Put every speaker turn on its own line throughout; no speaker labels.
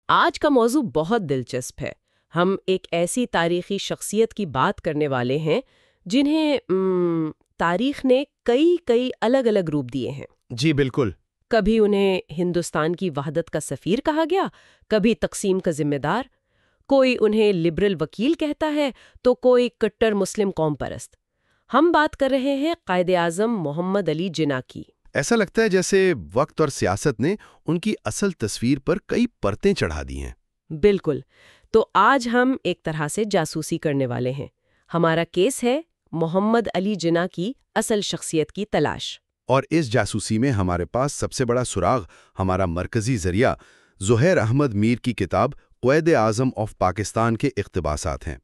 آج کا موضوع بہت دلچسپ ہے۔ ہم ایک ایسی تاریخی شخصیت کی بات کرنے والے ہیں جنہیں تاریخ نے کئی الگ الگ روپ دیے ہیں۔
جی بالکل۔
کبھی انہیں ہندوستان کی وحدت کا سفیر کہا گیا، کبھی تقسیم کا ذمہ دار، کوئی انہیں لبرل وکیل کہتا ہے تو کوئی کٹر مسلم قوم پرست۔ ہم بات کر رہے ہیں قائد اعظم محمد علی جناح کی۔
ایسا لگتا ہے جیسے وقت اور سیاست نے ان کی اصل تصویر پر کئی پرتیں چڑھا دی ہیں۔
بالکل۔ تو آج ہم ایک طرح سے جاسوسی کرنے والے ہیں۔ ہمارا کیس ہے محمد علی جناح کی اصل شخصیت کی تلاش۔
اور اس جاسوسی میں ہمارے پاس سب سے بڑا سراغ، ہمارا مرکزی ذریعہ، زہیر احمد میر کی کتاب قائد اعظم آف پاکستان کے اقتباسات ہیں۔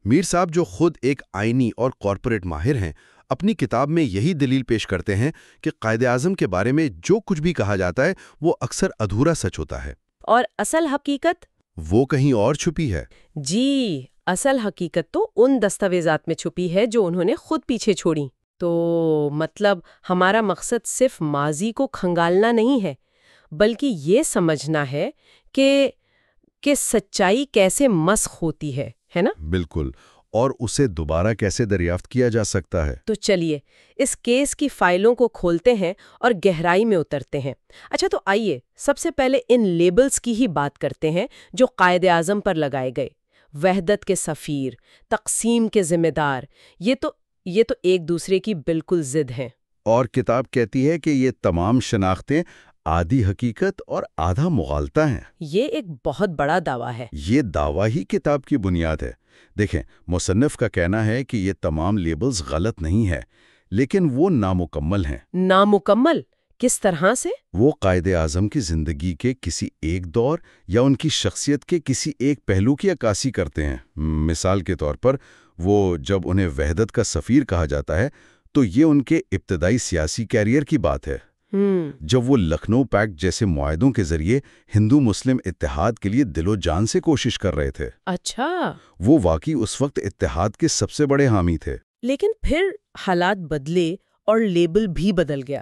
میر صاحب، جو خود ایک آئینی اور کارپوریٹ ماہر ہیں، اپنی کتاب میں یہی دلیل پیش کرتے ہیں کہ قائد اعظم کے بارے میں جو کچھ بھی کہا جاتا ہے وہ اکثر ادھورا سچ ہوتا ہے،
اور اصل حقیقت
وہ کہیں اور چھپی ہے۔
جی، اصل حقیقت تو ان دستاویزات میں چھپی ہے جو انہوں نے خود پیچھے چھوڑی۔ تو مطلب ہمارا مقصد صرف ماضی کو کھنگالنا نہیں ہے، بلکہ یہ سمجھنا ہے کہ سچائی کیسے مسخ ہوتی ہے نا؟
بالکل، اور اسے دوبارہ کیسے دریافت کیا جا سکتا ہے۔
تو چلیے اس کیس کی فائلوں کو کھولتے ہیں اور گہرائی میں اترتے ہیں۔ اچھا، تو آئیے سب سے پہلے ان لیبلز کی ہی بات کرتے ہیں جو قائد اعظم پر لگائے گئے۔ وحدت کے سفیر، تقسیم کے ذمہ دار، یہ تو ایک دوسرے کی بالکل ضد ہیں۔
اور کتاب کہتی ہے کہ یہ تمام شناختیں آدھی حقیقت اور آدھا مغالطہ ہیں۔
یہ ایک بہت بڑا دعویٰ ہے۔
یہ دعویٰ ہی کتاب کی بنیاد ہے۔ دیکھیں، مصنف کا کہنا ہے کہ یہ تمام لیبلز غلط نہیں ہے، لیکن وہ نامکمل ہیں۔
نامکمل کس طرح سے؟
وہ قائد اعظم کی زندگی کے کسی ایک دور یا ان کی شخصیت کے کسی ایک پہلو کی عکاسی کرتے ہیں۔ مثال کے طور پر، وہ جب انہیں وحدت کا سفیر کہا جاتا ہے تو یہ ان کے ابتدائی سیاسی کیریئر کی بات ہے، جب وہ لکھنؤ پیکٹ جیسے معاہدوں کے ذریعے ہندو مسلم اتحاد کے لیے دل و جان سے کوشش کر رہے تھے۔
اچھا،
وہ واقعی اس وقت اتحاد کے سب سے بڑے حامی تھے۔
لیکن پھر حالات بدلے اور لیبل بھی بدل گیا۔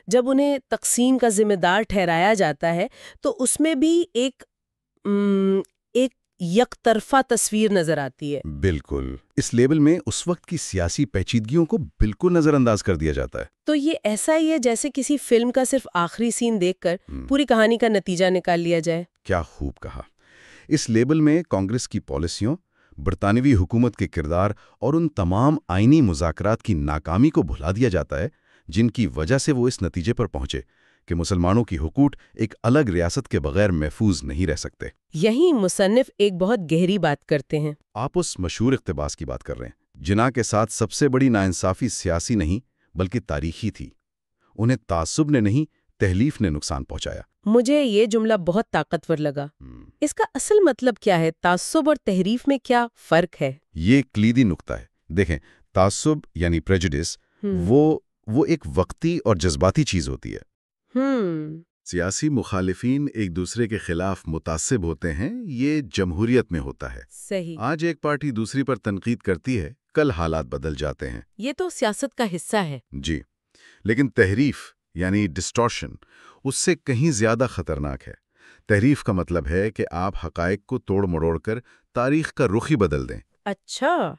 جب انہیں تقسیم کا ذمہ دار ٹھہرایا جاتا ہے تو اس میں بھی ایک یک طرفہ تصویر نظر آتی ہے۔
بالکل، اس لیبل میں اس وقت کی سیاسی پیچیدگیوں کو بالکل نظر انداز کر دیا جاتا ہے۔
تو یہ ایسا ہی ہے جیسے کسی فلم کا صرف آخری سین دیکھ کر پوری کہانی کا نتیجہ نکال لیا جائے۔
کیا خوب کہا۔ اس لیبل میں کانگریس کی پالیسیوں، برطانوی حکومت کے کردار اور ان تمام آئینی مذاکرات کی ناکامی کو بھلا دیا جاتا ہے جن کی وجہ سے وہ اس نتیجے پر پہنچے کہ مسلمانوں کی حقوق ایک الگ ریاست کے بغیر محفوظ نہیں رہ سکتے۔
یہی مصنف ایک بہت گہری بات کرتے ہیں۔
آپ اس مشہور اقتباس کی بات کر رہے ہیں۔ جناح کے ساتھ سب سے بڑی ناانصافی سیاسی نہیں بلکہ تاریخی تھی۔ انہیں تعصب نے نہیں، تحلیف نے نقصان پہنچایا۔
مجھے یہ جملہ بہت طاقتور لگا۔ اس کا اصل مطلب کیا ہے؟ تعصب اور تحریف میں کیا فرق ہے؟
یہ کلیدی نقطہ ہے۔ دیکھیں، تعصب یعنی پریجوڈس وہ ایک وقتی اور جذباتی چیز ہوتی ہے۔ سیاسی مخالفین ایک دوسرے کے خلاف متعصب ہوتے ہیں، یہ جمہوریت میں ہوتا ہے۔
صحیح۔
آج ایک پارٹی دوسری پر تنقید کرتی ہے، کل حالات بدل جاتے ہیں۔
یہ تو سیاست کا حصہ ہے۔
جی، لیکن تحریف یعنی ڈسٹورشن اس سے کہیں زیادہ خطرناک ہے۔ تحریف کا مطلب ہے کہ آپ حقائق کو توڑ مروڑ کر تاریخ کا رخ ہی بدل دیں۔
اچھا،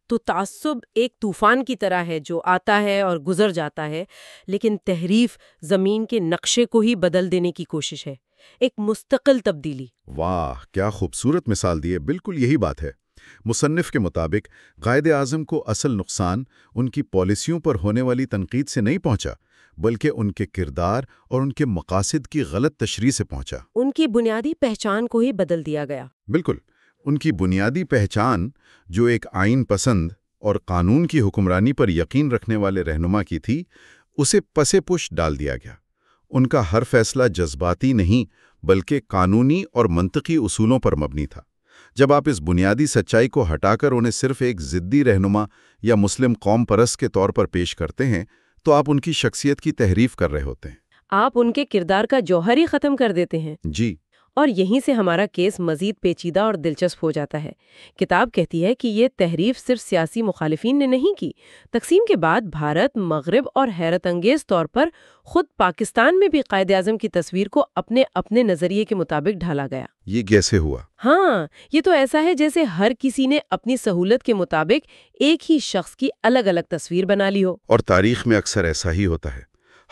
تو تعصب ایک طوفان کی طرح ہے جو آتا ہے اور گزر جاتا ہے، لیکن تحریف زمین کے نقشے کو ہی بدل دینے کی کوشش ہے، ایک مستقل تبدیلی۔
واہ، کیا خوبصورت مثال دی ہے۔ بالکل یہی بات ہے۔ مصنف کے مطابق قائد اعظم کو اصل نقصان ان کی پالیسیوں پر ہونے والی تنقید سے نہیں پہنچا، بلکہ ان کے کردار اور ان کے مقاصد کی غلط تشریح سے پہنچا۔
ان کی بنیادی پہچان کو ہی بدل دیا گیا۔
بالکل، ان کی بنیادی پہچان جو ایک آئین پسند اور قانون کی حکمرانی پر یقین رکھنے والے رہنما کی تھی، اسے پسے پش ڈال دیا گیا۔ ان کا ہر فیصلہ جذباتی نہیں بلکہ قانونی اور منطقی اصولوں پر مبنی تھا۔ جب آپ اس بنیادی سچائی کو ہٹا کر انہیں صرف ایک ضدی رہنما یا مسلم قوم پرست کے طور پر پیش کرتے ہیں تو آپ ان کی شخصیت کی تحریف کر رہے ہوتے ہیں۔
آپ ان کے کردار کا جوہر ہی ختم کر دیتے ہیں۔
جی۔
اور یہیں سے ہمارا کیس مزید پیچیدہ اور دلچسپ ہو جاتا ہے۔ کتاب کہتی ہے کہ یہ تحریف صرف سیاسی مخالفین نے نہیں کی۔ تقسیم کے بعد بھارت، مغرب اور حیرت انگیز طور پر خود پاکستان میں بھی قائد اعظم کی تصویر کو اپنے اپنے نظریے کے مطابق ڈھالا گیا۔
یہ کیسے ہوا؟
ہاں، یہ تو ایسا ہے جیسے ہر کسی نے اپنی سہولت کے مطابق ایک ہی شخص کی الگ الگ تصویر بنا لی ہو۔
اور تاریخ میں اکثر ایسا ہی ہوتا ہے۔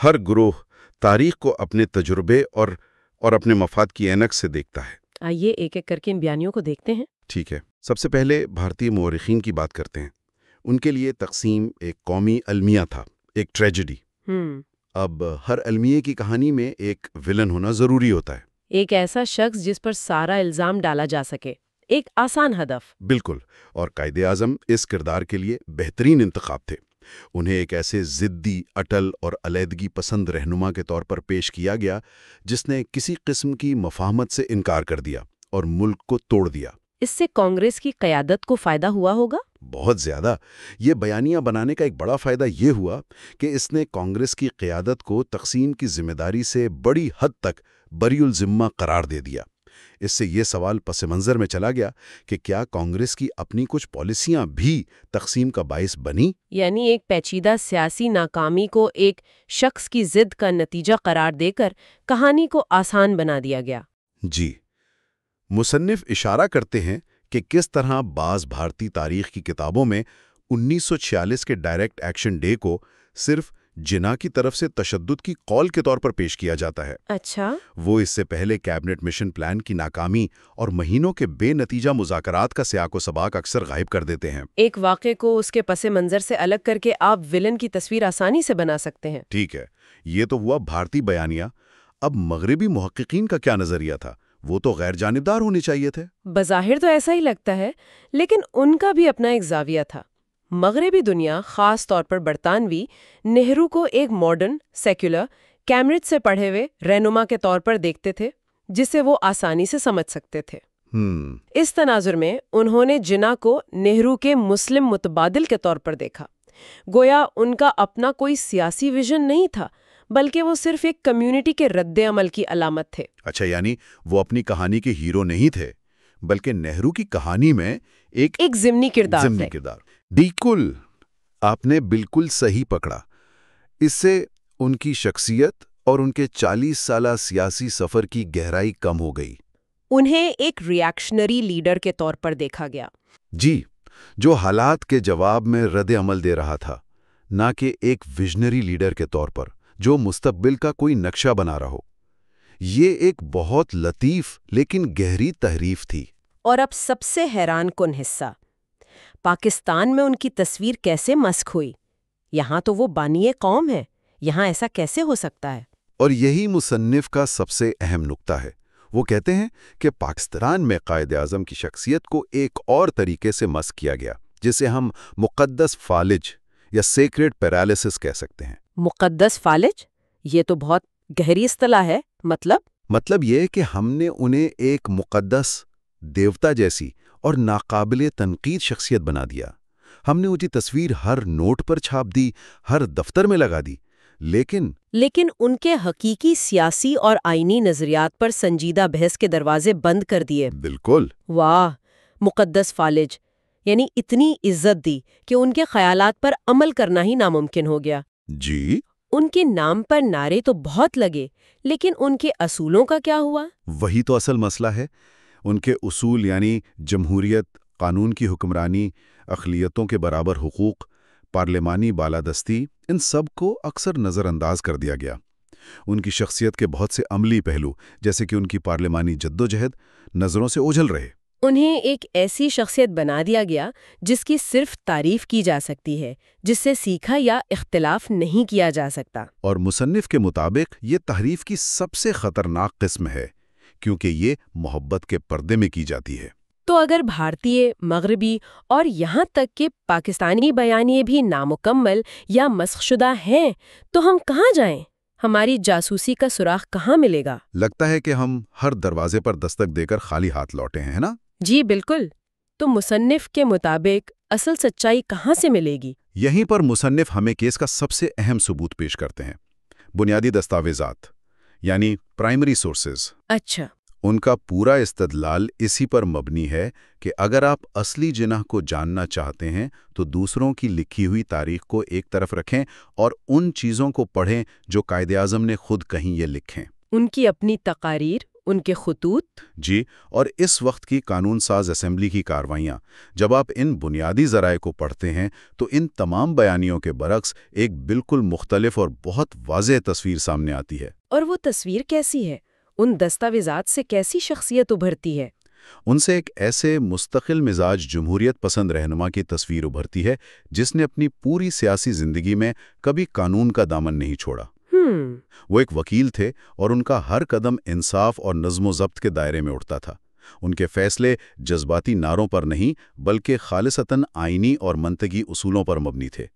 ہر گروہ تاریخ کو اپنے تجربے اور اپنے مفاد کی اینک سے دیکھتا ہے۔
آئیے ایک ایک کر کے ان بیانیوں کو دیکھتے ہیں۔
ٹھیک ہے، سب سے پہلے بھارتی مورخین کی بات کرتے ہیں۔ ان کے لیے تقسیم ایک قومی المیہ تھا، ایک ٹریجڈی۔ اب ہر المیے کی کہانی میں ایک ویلن ہونا ضروری ہوتا ہے،
ایک ایسا شخص جس پر سارا الزام ڈالا جا سکے، ایک آسان ہدف۔
بالکل، اور قائد اعظم اس کردار کے لیے بہترین انتخاب تھے۔ انہیں ایک ایسے ضدی، اٹل اور علیحدگی پسند رہنما کے طور پر پیش کیا گیا جس نے کسی قسم کی مفاہمت سے انکار کر دیا اور ملک کو توڑ دیا۔
اس سے کانگریس کی قیادت کو فائدہ ہوا ہوگا؟
بہت زیادہ۔ یہ بیانیہ بنانے کا ایک بڑا فائدہ یہ ہوا کہ اس نے کانگریس کی قیادت کو تقسیم کی ذمہ داری سے بڑی حد تک بری الذمہ قرار دے دیا۔ اس سے یہ سوال پس منظر میں چلا گیا کہ کیا کانگریس کی اپنی کچھ پالیسیاں بھی تقسیم کا باعث بنی؟
یعنی ایک پیچیدہ سیاسی ناکامی کو ایک شخص کی ضد کا نتیجہ قرار دے کر کہانی کو آسان بنا دیا گیا۔
جی، مصنف اشارہ کرتے ہیں کہ کس طرح بعض بھارتی تاریخ کی کتابوں میں 1946 کے ڈائریکٹ ایکشن ڈے کو صرف جناح کی طرف سے تشدد کی قول کے طور پر پیش کیا جاتا ہے۔
اچھا۔
وہ اس سے پہلے کیبنٹ مشن پلان کی ناکامی اور مہینوں کے بے نتیجہ مذاکرات کا سیاق و سباق اکثر غائب کر دیتے ہیں۔
ایک واقعے کو اس کے پس منظر سے الگ کر کے آپ ویلن کی تصویر آسانی سے بنا سکتے ہیں۔
ٹھیک ہے، یہ تو ہوا بھارتی بیانیہ۔ اب مغربی محققین کا کیا نظریہ تھا؟ وہ تو غیر جانبدار ہونے چاہیے تھے۔
بظاہر تو ایسا ہی لگتا ہے، لیکن ان کا بھی اپنا ایک زاویہ تھا۔ مغربی دنیا، خاص طور پر برطانوی، نہرو کو ایک ماڈرن، سیکولر، کیمبرج سے پڑھے ہوئے رہنما کے طور پر دیکھتے تھے جسے وہ آسانی سے سمجھ سکتے تھے۔ اس تناظر میں انہوں نے جناح کو نہرو کے مسلم متبادل کے طور پر دیکھا۔ گویا ان کا اپنا کوئی سیاسی ویژن نہیں تھا، بلکہ وہ صرف ایک کمیونٹی کے رد عمل کی علامت تھے۔
اچھا، یعنی وہ اپنی کہانی کے ہیرو نہیں تھے، بلکہ نہرو کی کہانی میں ایک
ضمنی کردار تھے۔
بالکل، آپ نے بالکل صحیح پکڑا۔ اس سے ان کی شخصیت اور ان کے 40 سالہ سیاسی سفر کی گہرائی کم ہو گئی۔
انہیں ایک ریاکشنری لیڈر کے طور پر دیکھا گیا۔
جی، جو حالات کے جواب میں رد عمل دے رہا تھا، نہ کہ ایک ویژنری لیڈر کے طور پر جو مستقبل کا کوئی نقشہ بنا رہا ہو۔ یہ ایک بہت لطیف لیکن گہری تحریف تھی۔
اور اب سب سے حیران کن حصہ، پاکستان میں ان کی تصویر کیسے مسخ ہوئی؟ یہاں تو وہ بانی قوم ہے، یہاں ایسا کیسے ہو سکتا ہے؟
اور یہی مصنف کا سب سے اہم نکتہ ہے۔ وہ کہتے ہیں کہ پاکستان میں قائد اعظم کی شخصیت کو ایک اور طریقے سے مسخ کیا گیا، جسے ہم مقدس فالج یا سیکریڈ پیرالیسس کہہ سکتے ہیں۔
مقدس فالج؟ یہ تو بہت گہری اصطلاح ہے۔ مطلب
یہ کہ ہم نے انہیں ایک مقدس، دیوتا جیسی اور ناقابل تنقید شخصیت بنا دیا۔ ہم نے ان کی تصویر ہر نوٹ پر چھاپ دی، ہر دفتر میں لگا دی، لیکن
ان کے حقیقی سیاسی اور آئینی نظریات پر سنجیدہ بحث کے دروازے بند کر دیے۔
بالکل۔
واہ، مقدس فالج، یعنی اتنی عزت دی کہ ان کے خیالات پر عمل کرنا ہی ناممکن ہو گیا۔
جی،
ان کے نام پر نعرے تو بہت لگے، لیکن ان کے اصولوں کا کیا ہوا؟
وہی تو اصل مسئلہ ہے۔ ان کے اصول یعنی جمہوریت، قانون کی حکمرانی، اقلیتوں کے برابر حقوق، پارلیمانی بالادستی، ان سب کو اکثر نظر انداز کر دیا گیا۔ ان کی شخصیت کے بہت سے عملی پہلو، جیسے کہ ان کی پارلیمانی جدوجہد، نظروں سے اوجھل رہے۔
انہیں ایک ایسی شخصیت بنا دیا گیا جس کی صرف تعریف کی جا سکتی ہے، جس سے سیکھا یا اختلاف نہیں کیا جا سکتا۔
اور مصنف کے مطابق یہ تحریف کی سب سے خطرناک قسم ہے، کیونکہ یہ محبت کے پردے میں کی جاتی ہے۔
تو اگر بھارتی، مغربی اور یہاں تک کہ پاکستانی بیانیے بھی نامکمل یا مسخ شدہ ہیں، تو ہم کہاں جائیں؟ ہماری جاسوسی کا سراغ کہاں ملے گا؟
لگتا ہے کہ ہم ہر دروازے پر دستک دے کر خالی ہاتھ لوٹے ہیں، ہے نا؟
جی بالکل۔ تو مصنف کے مطابق اصل سچائی کہاں سے ملے گی؟
یہیں پر مصنف ہمیں کیس کا سب سے اہم ثبوت پیش کرتے ہیں، بنیادی دستاویزات، یعنی پرائمری سورسز۔
اچھا۔
ان کا پورا استدلال اسی پر مبنی ہے کہ اگر آپ اصلی جناح کو جاننا چاہتے ہیں تو دوسروں کی لکھی ہوئی تاریخ کو ایک طرف رکھیں اور ان چیزوں کو پڑھیں جو قائد اعظم نے خود کہیں یہ لکھیں۔
ان کی اپنی تقاریر، ان کے خطوط۔
جی، اور اس وقت کی قانون ساز اسمبلی کی کارروائیاں، جب آپ ان بنیادی ذرائع کو پڑھتے ہیں تو ان تمام بیانیوں کے برعکس ایک بالکل مختلف اور بہت واضح تصویر سامنے آتی ہے۔
اور وہ تصویر کیسی ہے؟ ان دستاویزات سے کیسی شخصیت ابھرتی ہے؟
ان سے ایک ایسے مستقل مزاج جمہوریت پسند رہنما کی تصویر ابھرتی ہے جس نے اپنی پوری سیاسی زندگی میں کبھی قانون کا دامن نہیں چھوڑا۔ وہ ایک وکیل تھے اور ان کا ہر قدم انصاف اور نظم و ضبط کے دائرے میں اٹھتا تھا۔ ان کے فیصلے جذباتی نعروں پر نہیں بلکہ خالصتاً آئینی اور منطقی اصولوں پر مبنی تھے۔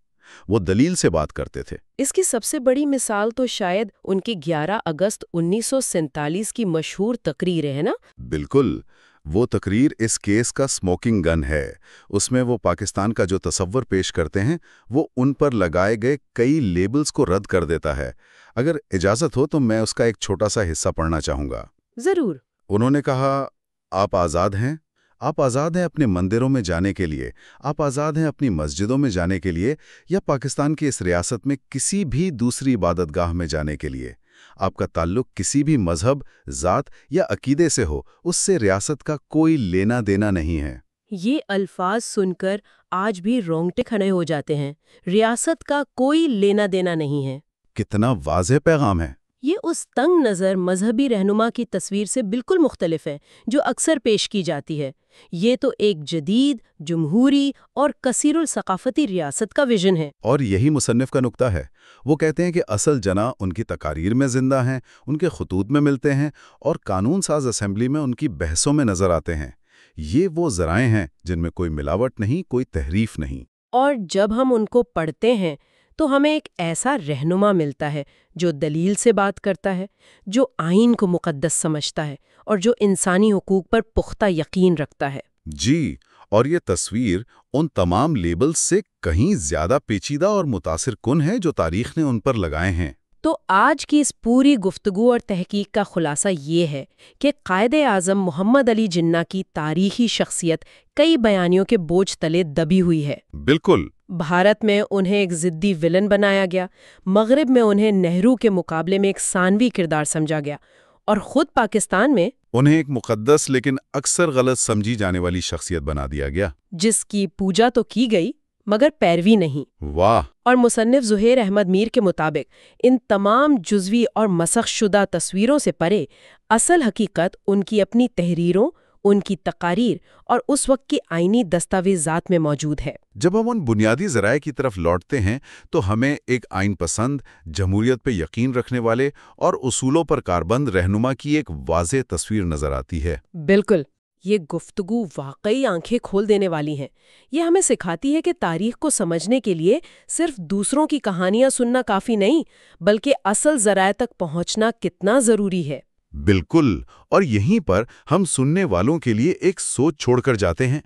وہ دلیل سے بات کرتے تھے۔
اس کی سب سے بڑی مثال تو شاید ان کی 11 اگست 1947 کی مشہور تقریر ہے نا؟
بالکل، وہ تقریر اس کیس کا سموکنگ گن ہے۔ اس میں وہ پاکستان کا جو تصور پیش کرتے ہیں وہ ان پر لگائے گئے کئی لیبلز کو رد کر دیتا ہے۔ اگر اجازت ہو تو میں اس کا ایک چھوٹا سا حصہ پڑھنا چاہوں گا۔
ضرور۔
انہوں نے کہا، آپ آزاد ہیں۔ آپ آزاد ہیں اپنے مندروں میں جانے کے لیے، آپ آزاد ہیں اپنی مسجدوں میں جانے کے لیے یا پاکستان کی اس ریاست میں کسی بھی دوسری عبادت گاہ میں جانے کے لیے۔ آپ کا تعلق کسی بھی مذہب، ذات یا عقیدے سے ہو، اس سے ریاست کا کوئی لینا دینا نہیں ہے۔
یہ الفاظ سن کر آج بھی رونگٹے کھڑے ہو جاتے ہیں۔ ریاست کا کوئی لینا دینا نہیں ہے۔
کتنا واضح پیغام ہے۔
یہ اس تنگ نظر مذہبی رہنما کی تصویر سے بالکل مختلف ہے جو اکثر پیش کی جاتی ہے۔ یہ تو ایک جدید، جمہوری اور کثیر الثقافتی ریاست کا ویژن ہے۔
اور یہی مصنف کا نکتہ ہے۔ وہ کہتے ہیں کہ اصل جناح ان کی تقاریر میں زندہ ہیں، ان کے خطوط میں ملتے ہیں اور قانون ساز اسمبلی میں ان کی بحثوں میں نظر آتے ہیں۔ یہ وہ ذرائع ہیں جن میں کوئی ملاوٹ نہیں، کوئی تحریف نہیں۔
اور جب ہم ان کو پڑھتے ہیں تو ہمیں ایک ایسا رہنما ملتا ہے جو دلیل سے بات کرتا ہے، جو آئین کو مقدس سمجھتا ہے اور جو انسانی حقوق پر پختہ یقین رکھتا ہے۔
جی، اور یہ تصویر ان تمام لیبلز سے کہیں زیادہ پیچیدہ اور متاثر کن ہے جو تاریخ نے ان پر لگائے ہیں۔
تو آج کی اس پوری گفتگو اور تحقیق کا خلاصہ یہ ہے کہ قائد اعظم محمد علی جناح کی تاریخی شخصیت کئی بیانیوں کے بوجھ تلے دبی ہوئی ہے۔
بالکل۔
بھارت میں انہیں ایک ضدی ویلن بنایا گیا، مغرب میں انہیں نہرو کے مقابلے میں ایک ثانوی کردار سمجھا گیا، اور خود پاکستان میں
انہیں ایک مقدس لیکن اکثر غلط سمجھی جانے والی شخصیت بنا دیا گیا،
جس کی پوجا تو کی گئی مگر پیروی نہیں۔
واہ!
اور مصنف زہیر احمد میر کے مطابق ان تمام جزوی اور مسخ شدہ تصویروں سے پرے اصل حقیقت ان کی اپنی تحریروں، ان کی تقاریر اور اس وقت کی آئینی دستاویزات میں موجود ہے۔
جب ہم ان بنیادی ذرائع کی طرف لوٹتے ہیں تو ہمیں ایک آئین پسند، جمہوریت پہ یقین رکھنے والے اور اصولوں پر کاربند رہنما کی ایک واضح تصویر نظر آتی ہے۔
بالکل، یہ گفتگو واقعی آنکھیں کھول دینے والی ہیں۔ یہ ہمیں سکھاتی ہے کہ تاریخ کو سمجھنے کے لیے صرف دوسروں کی کہانیاں سننا کافی نہیں، بلکہ اصل ذرائع تک پہنچنا کتنا ضروری ہے۔
بالکل، اور یہیں پر ہم سننے والوں کے لیے ایک سوچ چھوڑ کر جاتے ہیں۔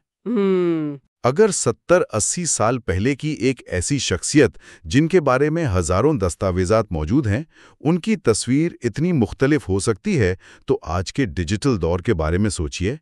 اگر 70-80 سال پہلے کی ایک ایسی شخصیت جن کے بارے میں ہزاروں دستاویزات موجود ہیں، ان کی تصویر اتنی مختلف ہو سکتی ہے تو آج کے ڈیجیٹل دور کے بارے میں سوچئے۔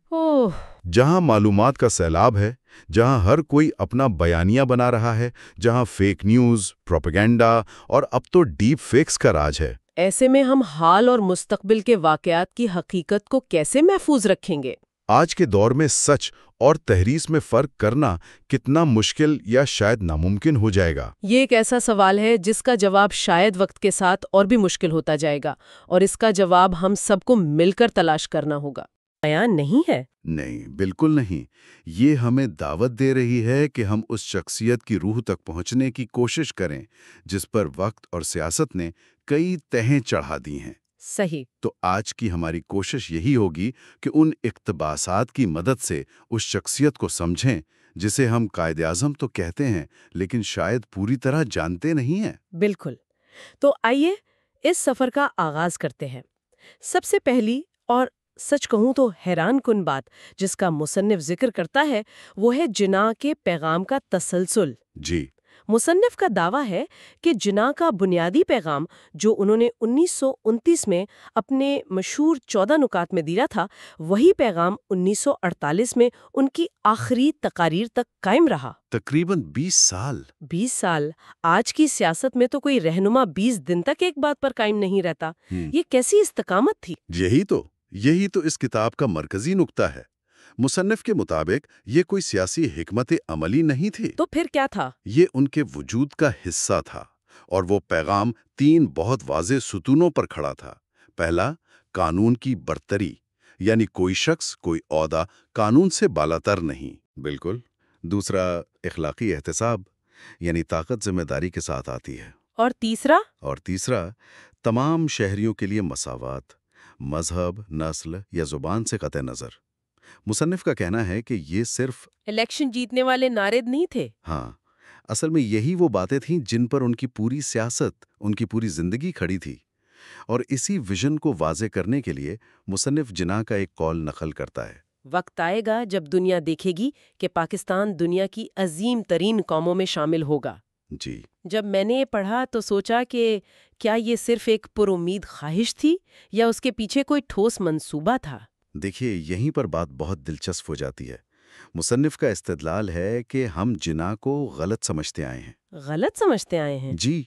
جہاں معلومات کا سیلاب ہے، جہاں ہر کوئی اپنا بیانیہ بنا رہا ہے، جہاں فیک نیوز، پروپیگنڈا اور اب تو ڈیپ فیکس کا راج ہے۔
ایسے میں ہم حال اور مستقبل کے واقعات کی حقیقت کو کیسے محفوظ رکھیں گے؟
آج کے دور میں سچ اور تحریف میں فرق کرنا کتنا مشکل یا شاید ناممکن ہو جائے گا؟
یہ ایک ایسا سوال ہے جس کا جواب شاید وقت کے ساتھ اور بھی مشکل ہوتا جائے گا، اور اس کا جواب ہم سب کو مل کر تلاش کرنا ہوگا۔ بیان نہیں ہے؟
نہیں، بالکل نہیں۔ یہ ہمیں دعوت دے رہی ہے کہ ہم اس شخصیت کی روح تک پہنچنے کی کوشش کریں جس پر وقت اور سیاست نے کئی تہیں چڑھا دی ہیں۔
صحیح۔
تو آج کی ہماری کوشش یہی ہوگی کہ ان اقتباسات کی مدد سے اس شخصیت کو سمجھیں جسے ہم قائد اعظم تو کہتے ہیں لیکن شاید پوری طرح جانتے نہیں ہیں۔
بالکل۔ تو آئیے اس سفر کا آغاز کرتے ہیں۔ سب سے پہلی اور سچ کہوں تو حیران کن بات جس کا مصنف ذکر کرتا ہے وہ ہے جناح کے پیغام کا تسلسل۔
جی۔
مصنف کا دعویٰ ہے کہ جناح کا بنیادی پیغام جو انہوں نے 1929 میں اپنے مشہور 14 نکات میں دیا تھا، وہی پیغام 1948 میں ان کی آخری تقاریر تک قائم رہا۔
تقریباً 20 سال۔
20 سال! آج کی سیاست میں تو کوئی رہنما 20 دن تک ایک بات پر قائم نہیں رہتا۔ یہ کیسی استقامت تھی؟
یہی تو اس کتاب کا مرکزی نقطہ ہے۔ مصنف کے مطابق یہ کوئی سیاسی حکمت عملی نہیں تھی،
تو پھر کیا تھا؟
یہ ان کے وجود کا حصہ تھا، اور وہ پیغام 3 بہت واضح ستونوں پر کھڑا تھا۔ پہلا، قانون کی برتری، یعنی کوئی شخص، کوئی عہدہ قانون سے بالاتر نہیں۔ بالکل۔ دوسرا، اخلاقی احتساب، یعنی طاقت ذمہ داری کے ساتھ آتی ہے۔
اور تیسرا،
تمام شہریوں کے لیے مساوات، مذہب، نسل یا زبان سے قطع نظر۔ مصنف کا کہنا ہے کہ یہ صرف
الیکشن جیتنے والے نعرے نہیں تھے۔
ہاں، اصل میں یہی وہ باتیں تھیں جن پر ان کی پوری سیاست، ان کی پوری زندگی کھڑی تھی۔ اور اسی ویژن کو واضح کرنے کے لیے مصنف جناح کا ایک قول نقل کرتا ہے۔
وقت آئے گا جب دنیا دیکھے گی کہ پاکستان دنیا کی عظیم ترین قوموں میں شامل ہوگا۔
جی۔
جب میں نے یہ پڑھا تو سوچا کہ کیا یہ صرف ایک پرامید خواہش تھی یا اس کے پیچھے کوئی ٹھوس منصوبہ تھا؟
دیکھیے، یہیں پر بات بہت دلچسپ ہو جاتی ہے۔ مصنف کا استدلال ہے کہ ہم جناح کو غلط سمجھتے آئے ہیں۔
غلط سمجھتے آئے ہیں؟
جی،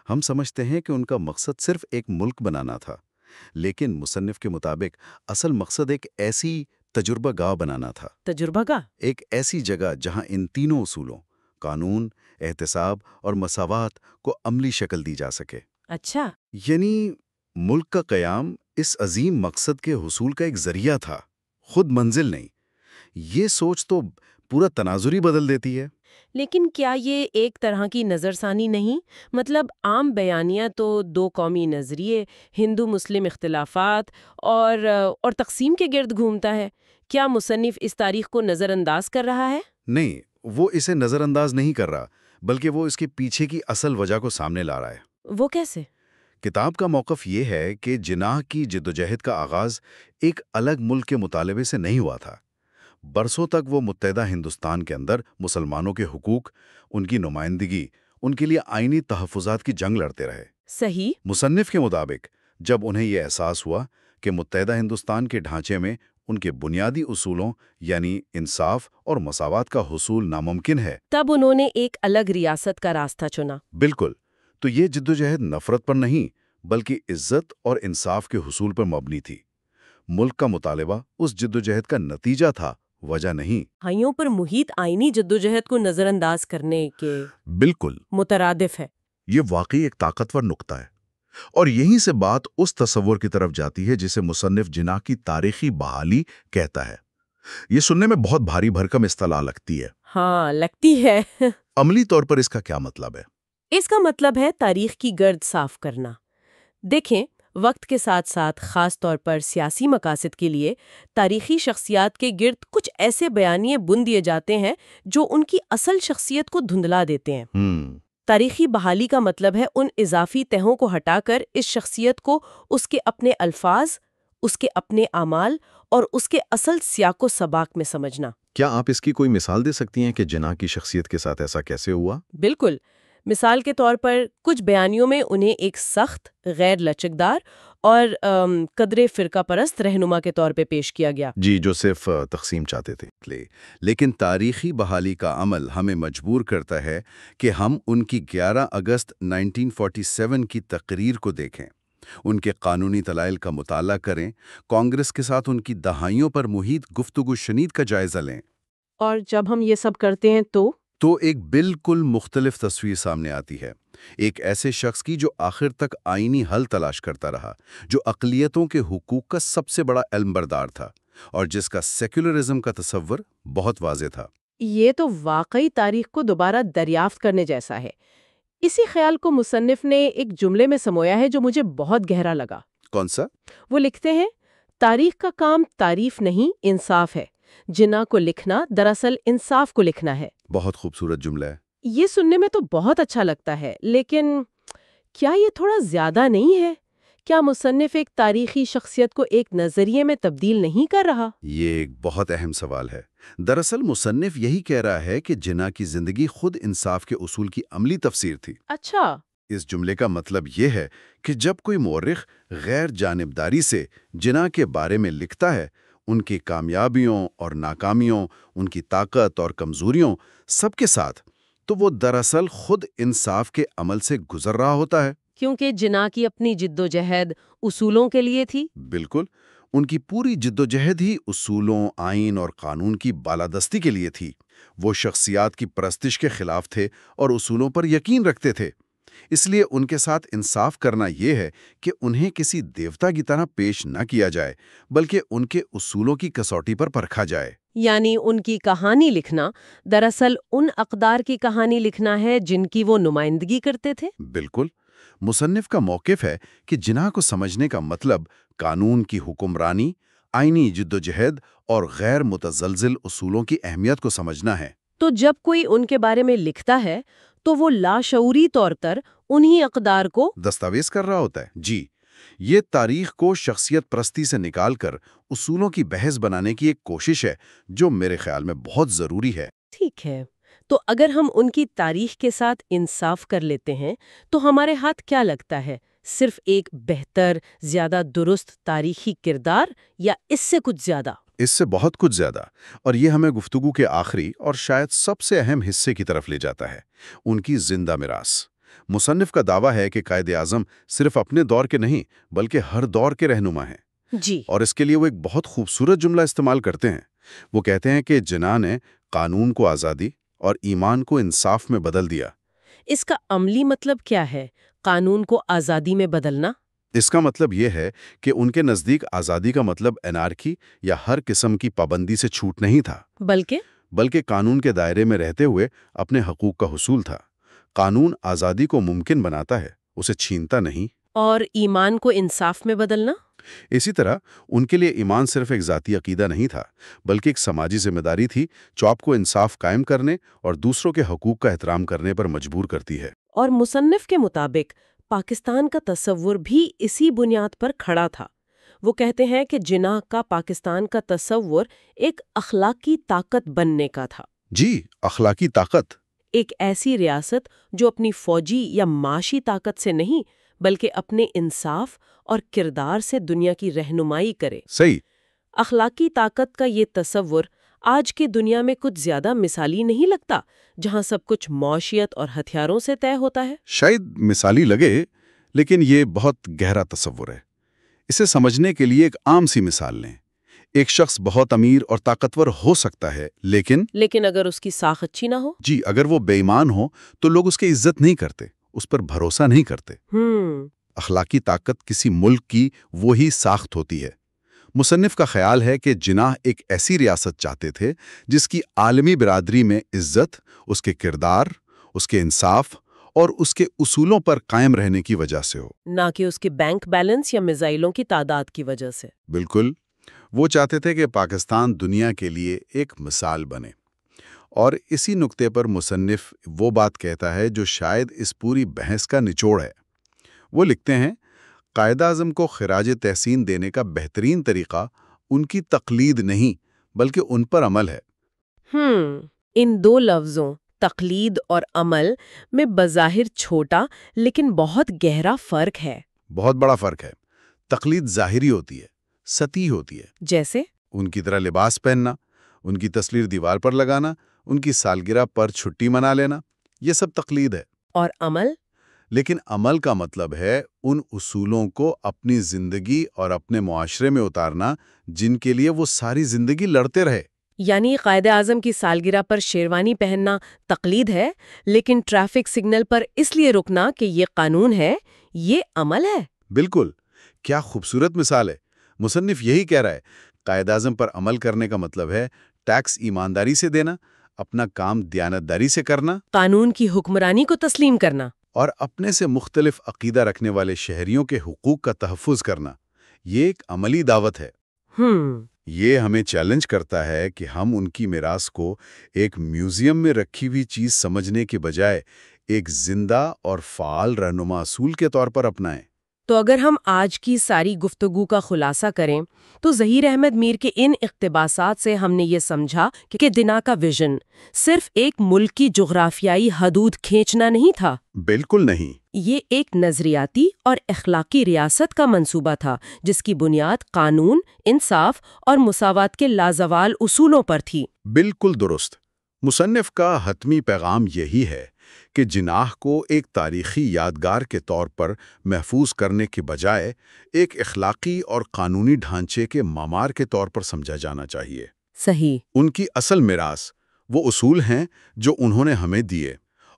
ہم سمجھتے ہیں کہ ان کا مقصد صرف ایک ملک بنانا تھا، لیکن مصنف کے مطابق اصل مقصد ایک ایسی تجربہ گاہ بنانا تھا۔
تجربہ گاہ؟
ایک ایسی جگہ جہاں ان تینوں اصولوں، قانون، احتساب اور مساوات کو عملی شکل دی جا سکے۔
اچھا۔
یعنی ملک کا قیام اس عظیم مقصد کے حصول کا ایک ذریعہ تھا، خود منزل نہیں۔ یہ سوچ تو پورا تناظر ہی بدل دیتی ہے۔
لیکن کیا یہ ایک طرح کی نظر ثانی نہیں؟ مطلب عام بیانیہ تو 2 قومی نظریے، ہندو مسلم اختلافات اور تقسیم کے گرد گھومتا ہے۔ کیا مصنف اس تاریخ کو نظر انداز کر رہا ہے؟
نہیں، وہ اسے نظر انداز نہیں کر رہا، بلکہ وہ اس کے پیچھے کی اصل وجہ کو سامنے لا رہا ہے۔
وہ کیسے؟
کتاب کا موقف یہ ہے کہ جناح کی جدوجہد کا آغاز ایک الگ ملک کے مطالبے سے نہیں ہوا تھا۔ برسوں تک وہ متحدہ ہندوستان کے اندر مسلمانوں کے حقوق، ان کی نمائندگی، ان کے لیے آئینی تحفظات کی جنگ لڑتے رہے۔
صحیح۔
مصنف کے مطابق جب انہیں یہ احساس ہوا کہ متحدہ ہندوستان کے ڈھانچے میں ان کے بنیادی اصولوں یعنی انصاف اور مساوات کا حصول ناممکن ہے،
تب انہوں نے ایک الگ ریاست کا راستہ چنا۔
بالکل۔ تو یہ جدوجہد نفرت پر نہیں بلکہ عزت اور انصاف کے حصول پر مبنی تھی۔ ملک کا مطالبہ اس جدوجہد کا نتیجہ تھا، وجہ نہیں۔
بھائیوں پر محیط آئینی جدوجہد کو نظر انداز کرنے کے
بالکل
مترادف ہے۔
یہ واقعی ایک طاقتور نقطہ ہے، اور یہیں سے بات اس تصور کی طرف جاتی ہے جسے مصنف جناح کی تاریخی بحالی کہتا ہے۔ یہ سننے میں بہت بھاری بھرکم اصطلاح لگتی ہے۔
ہاں، لگتی ہے۔
عملی طور پر اس کا کیا مطلب ہے؟
اس کا مطلب ہے تاریخ کی گرد صاف کرنا۔ دیکھیں، وقت کے ساتھ ساتھ خاص طور پر سیاسی مقاصد کے لیے تاریخی شخصیات کے گرد کچھ ایسے بیانیے بن دیے جاتے ہیں جو ان کی اصل شخصیت کو دھندلا دیتے ہیں۔ تاریخی بحالی کا مطلب ہے ان اضافی تہوں کو ہٹا کر اس شخصیت کو اس کے اپنے الفاظ، اس کے اپنے اعمال اور اس کے اصل سیاق و سباق میں سمجھنا۔
کیا آپ اس کی کوئی مثال دے سکتی ہیں کہ جناح کی شخصیت کے ساتھ ایسا کیسے ہوا؟
بالکل۔ مثال کے طور پر کچھ بیانیوں میں انہیں ایک سخت، غیر لچکدار اور قدر فرقہ پرست رہنما کے طور پہ پیش کیا گیا۔
جی، جو صرف تقسیم چاہتے تھے۔ لیکن تاریخی بحالی کا عمل ہمیں مجبور کرتا ہے کہ ہم ان کی 11 اگست 1947 کی تقریر کو دیکھیں، ان کے قانونی دلائل کا مطالعہ کریں، کانگریس کے ساتھ ان کی دہائیوں پر محیط گفتگو شنید کا جائزہ لیں۔
اور جب ہم یہ سب کرتے ہیں تو
ایک بالکل مختلف تصویر سامنے آتی ہے، ایک ایسے شخص کی جو آخر تک آئینی حل تلاش کرتا رہا، جو اقلیتوں کے حقوق کا سب سے بڑا علمبردار تھا اور جس کا سیکولرزم کا تصور بہت واضح تھا۔
یہ تو واقعی تاریخ کو دوبارہ دریافت کرنے جیسا ہے۔ اسی خیال کو مصنف نے ایک جملے میں سمویا ہے جو مجھے بہت گہرا لگا۔
کون سا؟
وہ لکھتے ہیں، تاریخ کا کام تعریف نہیں، انصاف ہے۔ جناح کو لکھنا دراصل انصاف کو لکھنا ہے۔
بہت خوبصورت جملہ ہے۔
یہ سننے میں تو بہت اچھا لگتا ہے، لیکن کیا یہ تھوڑا زیادہ نہیں ہے؟ کیا مصنف ایک تاریخی شخصیت کو ایک نظریے میں تبدیل نہیں کر رہا؟
یہ ایک بہت اہم سوال ہے۔ دراصل مصنف یہی کہہ رہا ہے کہ جناح کی زندگی خود انصاف کے اصول کی عملی تفسیر تھی۔
اچھا۔
اس جملے کا مطلب یہ ہے کہ جب کوئی مورخ غیر جانبداری سے جناح کے بارے میں لکھتا ہے، ان کی کامیابیوں اور ناکامیوں، ان کی طاقت اور کمزوریوں، سب کے ساتھ، تو وہ دراصل خود انصاف کے عمل سے گزر رہا ہوتا ہے۔
کیونکہ جناح کی اپنی جدوجہد اصولوں کے لیے تھی۔
بالکل، ان کی پوری جدوجہد ہی اصولوں، آئین اور قانون کی بالادستی کے لیے تھی۔ وہ شخصیات کی پرستش کے خلاف تھے اور اصولوں پر یقین رکھتے تھے۔ اس لیے ان کے ساتھ انصاف کرنا یہ ہے کہ انہیں کسی دیوتا کی طرح پیش نہ کیا جائے، بلکہ ان کے اصولوں کی کسوٹی پر پرکھا جائے۔
یعنی ان کی کہانی لکھنا دراصل ان اقدار کی کہانی لکھنا ہے جن کی وہ نمائندگی کرتے تھے۔
بالکل، مصنف کا موقف ہے کہ جناح کو سمجھنے کا مطلب قانون کی حکمرانی، آئینی جدوجہد اور غیر متزلزل اصولوں کی اہمیت کو سمجھنا ہے۔
تو جب کوئی ان کے بارے میں لکھتا ہے تو وہ لاشعوری طور پر انہی اقدار کو
دستاویز کر رہا ہوتا ہے۔ جی، یہ تاریخ کو شخصیت پرستی سے نکال کر اصولوں کی بحث بنانے کی ایک کوشش ہے جو میرے خیال میں بہت ضروری ہے۔
ٹھیک ہے، تو اگر ہم ان کی تاریخ کے ساتھ انصاف کر لیتے ہیں تو ہمارے ہاتھ کیا لگتا ہے؟ صرف ایک بہتر، زیادہ درست تاریخی کردار یا اس سے کچھ زیادہ؟
اس سے بہت کچھ زیادہ، اور یہ ہمیں گفتگو کے آخری اور شاید سب سے اہم حصے کی طرف لے جاتا ہے، ان کی زندہ میراث۔ مصنف کا دعویٰ ہے کہ قائد اعظم صرف اپنے دور کے نہیں بلکہ ہر دور کے رہنما ہیں۔
جی۔
اور اس کے لیے وہ ایک بہت خوبصورت جملہ استعمال کرتے ہیں۔ وہ کہتے ہیں کہ جناح نے قانون کو آزادی اور ایمان کو انصاف میں بدل دیا۔
اس کا عملی مطلب کیا ہے، قانون کو آزادی میں بدلنا؟
اس کا مطلب یہ ہے کہ ان کے نزدیک آزادی کا مطلب انارکی یا ہر قسم کی پابندی سے چھوٹ نہیں تھا، بلکہ قانون کے دائرے میں رہتے ہوئے اپنے حقوق کا حصول تھا۔ قانون آزادی کو ممکن بناتا ہے، اسے چھینتا نہیں۔
اور ایمان کو انصاف میں بدلنا؟
اسی طرح ان کے لیے ایمان صرف ایک ذاتی عقیدہ نہیں تھا، بلکہ ایک سماجی ذمہ داری تھی جو آپ کو انصاف قائم کرنے اور دوسروں کے حقوق کا احترام کرنے پر مجبور کرتی ہے۔
اور مصنف کے مطابق پاکستان کا تصور بھی اسی بنیاد پر کھڑا تھا۔ وہ کہتے ہیں کہ جناح کا پاکستان کا تصور ایک اخلاقی طاقت بننے کا تھا۔
جی، اخلاقی طاقت۔
ایک ایسی ریاست جو اپنی فوجی یا معاشی طاقت سے نہیں بلکہ اپنے انصاف اور کردار سے دنیا کی رہنمائی کرے۔
صحیح۔
اخلاقی طاقت کا یہ تصور آج کی دنیا میں کچھ زیادہ مثالی نہیں لگتا، جہاں سب کچھ معاشیت اور ہتھیاروں سے طے ہوتا ہے۔
شاید مثالی لگے، لیکن یہ بہت گہرا تصور ہے۔ اسے سمجھنے کے لیے ایک عام سی مثال لیں۔ ایک شخص بہت امیر اور طاقتور ہو سکتا ہے، لیکن
اگر اس کی ساکھ اچھی نہ ہو،
جی، اگر وہ بے ایمان ہو تو لوگ اس کی عزت نہیں کرتے، اس پر بھروسہ نہیں کرتے۔ اخلاقی طاقت کسی ملک کی وہی ساخت ہوتی ہے۔ مصنف کا خیال ہے کہ جناح ایک ایسی ریاست چاہتے تھے جس کی عالمی برادری میں عزت اس کے کردار، اس کے انصاف اور اس کے اصولوں پر قائم رہنے کی وجہ سے ہو،
نہ کہ اس کے بینک بیلنس یا میزائلوں کی تعداد کی وجہ سے۔
بالکل، وہ چاہتے تھے کہ پاکستان دنیا کے لیے ایک مثال بنے۔ اور اسی نقطے پر مصنف وہ بات کہتا ہے جو شاید اس پوری بحث کا نچوڑ ہے۔ وہ لکھتے ہیں، قائد اعظم کو خراج تحسین دینے کا بہترین طریقہ ان کی تقلید نہیں بلکہ ان پر عمل ہے۔
ان دو لفظوں تقلید اور عمل میں بظاہر چھوٹا لیکن بہت گہرا فرق ہے۔
بہت بڑا فرق ہے۔ تقلید ظاہری ہوتی ہے، سطحی ہوتی ہے۔
جیسے
ان کی طرح لباس پہننا، ان کی تصویر دیوار پر لگانا، ان کی سالگرہ پر چھٹی منا لینا، یہ سب تقلید ہے۔
اور عمل؟
لیکن عمل کا مطلب ہے ان اصولوں کو اپنی زندگی اور اپنے معاشرے میں اتارنا جن کے لیے وہ ساری زندگی لڑتے رہے۔
یعنی قائد اعظم کی سالگرہ پر شیروانی پہننا تقلید ہے، لیکن ٹریفک سگنل پر اس لیے رکنا کہ یہ قانون ہے، یہ عمل ہے۔
بالکل، کیا خوبصورت مثال ہے۔ مصنف یہی کہہ رہا ہے، قائد اعظم پر عمل کرنے کا مطلب ہے ٹیکس ایمانداری سے دینا، اپنا کام دیانتداری سے کرنا،
قانون کی حکمرانی کو تسلیم کرنا،
اور اپنے سے مختلف عقیدہ رکھنے والے شہریوں کے حقوق کا تحفظ کرنا۔ یہ ایک عملی دعوت ہے۔ یہ ہمیں چیلنج کرتا ہے کہ ہم ان کی میراث کو ایک میوزیم میں رکھی ہوئی چیز سمجھنے کے بجائے ایک زندہ اور فعال رہنما اصول کے طور پر اپنائیں۔
تو اگر ہم آج کی ساری گفتگو کا خلاصہ کریں تو ظہیر احمد میر کے ان اقتباسات سے ہم نے یہ سمجھا کہ دینا کا ویژن صرف ایک ملک کی جغرافیائی حدود کھینچنا نہیں تھا،
بالکل نہیں۔
یہ ایک نظریاتی اور اخلاقی ریاست کا منصوبہ تھا جس کی بنیاد قانون، انصاف اور مساوات کے لازوال اصولوں پر تھی۔
بالکل درست۔ مصنف کا حتمی پیغام یہی ہے کہ جناح کو ایک تاریخی یادگار کے طور پر محفوظ کرنے کے بجائے ایک اخلاقی اور قانونی ڈھانچے کے معمار کے طور پر سمجھا جانا چاہیے۔
صحیح۔
ان کی اصل میراث وہ اصول ہیں جو انہوں نے ہمیں دیے،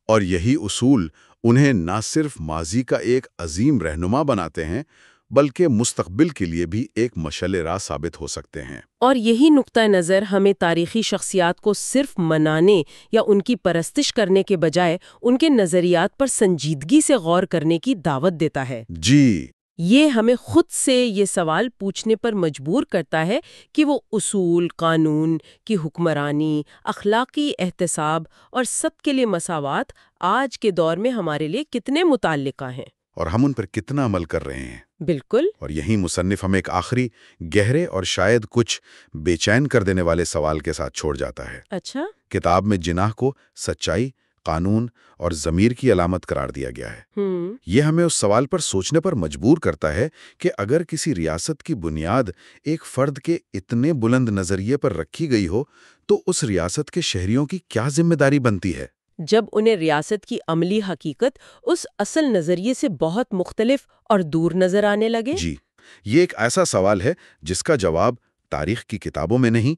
اور یہی اصول انہیں نہ صرف ماضی کا ایک عظیم رہنما بناتے ہیں بلکہ مستقبل کے لیے بھی ایک مشعل راہ ثابت ہو سکتے ہیں۔
اور یہی نقطہ نظر ہمیں تاریخی شخصیات کو صرف منانے یا ان کی پرستش کرنے کے بجائے ان کے نظریات پر سنجیدگی سے غور کرنے کی دعوت دیتا ہے۔
جی،
یہ ہمیں خود سے یہ سوال پوچھنے پر مجبور کرتا ہے کہ وہ اصول، قانون کی حکمرانی، اخلاقی احتساب اور سب کے لیے مساوات آج کے دور میں ہمارے لیے کتنے متعلقہ ہیں،
اور ہم ان پر کتنا عمل کر رہے ہیں۔
بالکل۔
اور یہی مصنف ہمیں ایک آخری گہرے اور شاید کچھ بے چین کر دینے والے سوال کے ساتھ چھوڑ جاتا ہے۔
اچھا۔
کتاب میں جناح کو سچائی، قانون اور ضمیر کی علامت قرار دیا گیا ہے۔ یہ ہمیں اس سوال پر سوچنے پر مجبور کرتا ہے کہ اگر کسی ریاست کی بنیاد ایک فرد کے اتنے بلند نظریے پر رکھی گئی ہو تو اس ریاست کے شہریوں کی کیا ذمہ داری بنتی ہے؟
جب انہیں ریاست کی عملی حقیقت اس اصل نظریے سے بہت مختلف اور دور نظر آنے لگے؟
جی، یہ ایک ایسا سوال ہے جس کا جواب تاریخ کی کتابوں میں نہیں